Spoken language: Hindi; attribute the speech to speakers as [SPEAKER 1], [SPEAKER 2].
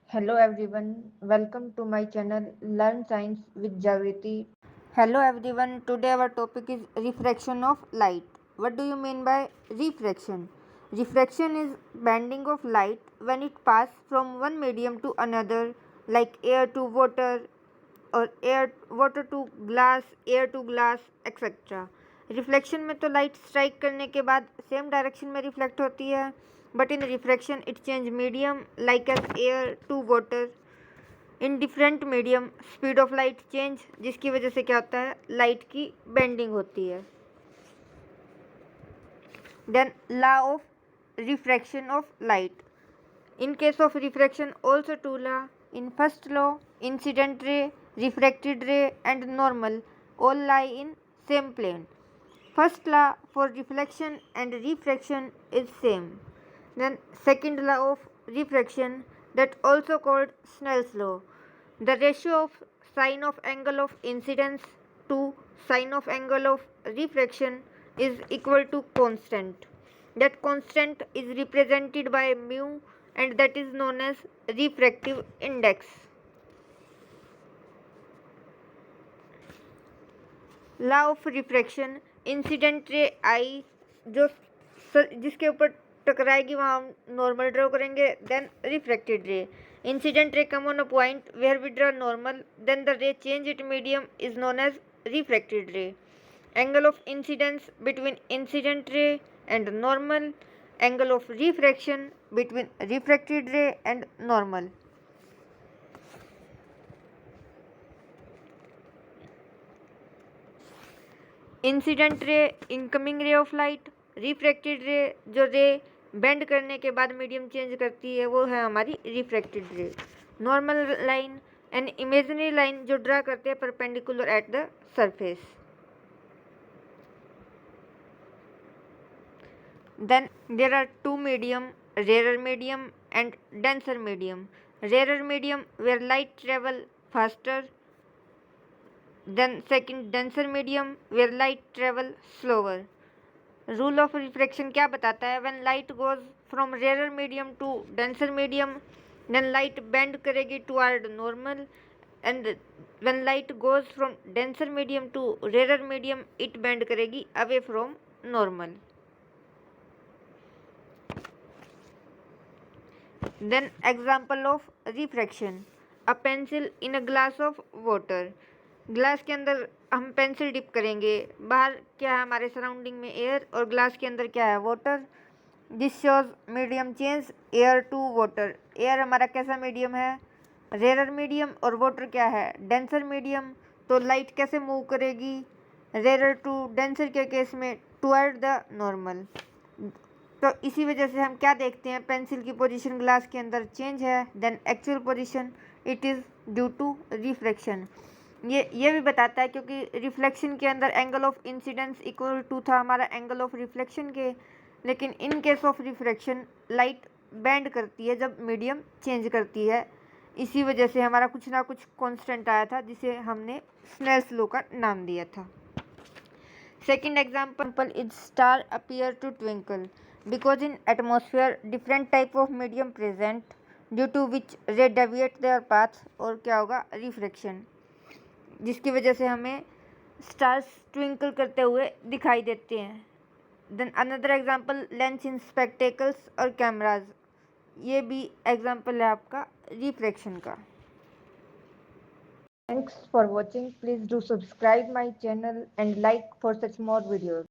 [SPEAKER 1] Hello everyone, welcome to my channel Learn Science with Jagriti. Hello everyone, today our topic is refraction of light. What do you mean by refraction? Refraction is bending of light when it passes from one medium to another, like air to water और air water to glass, air to glass etcetera. Reflection में तो लाइट स्ट्राइक करने के बाद सेम डायरेक्शन में रिफ्लेक्ट होती है, but in reflection it change medium like as air to water. In different medium speed of light change, जिसकी वजह से क्या होता है, लाइट की बेंडिंग होती है. Then law of refraction of light. In case of refraction, also two law. In first law, incident ray, refracted ray, and normal all lie in same plane. First law for reflection and refraction is same. Then second law of refraction, that also called Snell's law. The ratio of sine of angle of incidence to sine of angle of refraction is equal to constant. That constant is represented by mu, and that is known as refractive index. Law of refraction, incident ray I जो जिसके ऊपर टकराएगी वहाँ हम नॉर्मल ड्रॉ करेंगे. Then refracted ray, incident ray come on a point where we draw normal, then the ray change it medium is known as refracted ray. Angle of incidence between incident ray and normal, angle of refraction between refracted ray and normal. Incident ray incoming ray of light, refracted ray जो रे बेंड करने के बाद मीडियम चेंज करती है वो है हमारी रिफ्रैक्टेड रे. Normal line an imaginary line जो ड्रा करते हैं perpendicular at the surface. Then there are two medium, rarer medium and denser medium. Rarer medium where light travel faster. Then second denser medium where light travel slower. Rule of refraction क्या बताता है? When light goes from rarer medium to denser medium, then light bend करेगी toward normal, and when light goes from denser medium to rarer medium, it bend करेगी away from normal. Then example of refraction, a pencil in a glass of water. Glass के अंदर हम पेंसिल डिप करेंगे, बाहर क्या है हमारे सराउंडिंग में एयर और ग्लास के अंदर क्या है water. This shows medium change air to water. Air हमारा कैसा मीडियम है, रेयर मीडियम, और वाटर क्या है, डेंसर मीडियम. तो लाइट कैसे मूव करेगी रेयर टू डेंसर के केस में, टुवर्ड द नॉर्मल. तो इसी वजह से हम क्या देखते हैं, पेंसिल की पोजीशन ग्लास के अंदर चेंज है, then actual position it is due to reflection. ये भी बताता है क्योंकि रिफ्लेक्शन के अंदर angle of incidence equal to था हमारा एंगल ऑफ रिफ्लेक्शन के, लेकिन in case of reflection light bend करती है जब मीडियम चेंज करती है. इसी वजह से हमारा कुछ ना कुछ कांस्टेंट आया था जिसे हमने स्नेल्स लॉ का नाम दिया था. Second example is star appear to twinkle because in atmosphere different type of medium present due to which ray deviate their path, और क्या होगा, रिफ्रैक्शन, जिसकी वजह से हमें स्टार्स ट्विंकल करते हुए दिखाई देते हैं. Then another example lens in spectacles और कैमराज, ये भी एग्जांपल है आपका रिफ्रैक्शन का. Thanks for watching. Please do subscribe my channel and like for such more videos.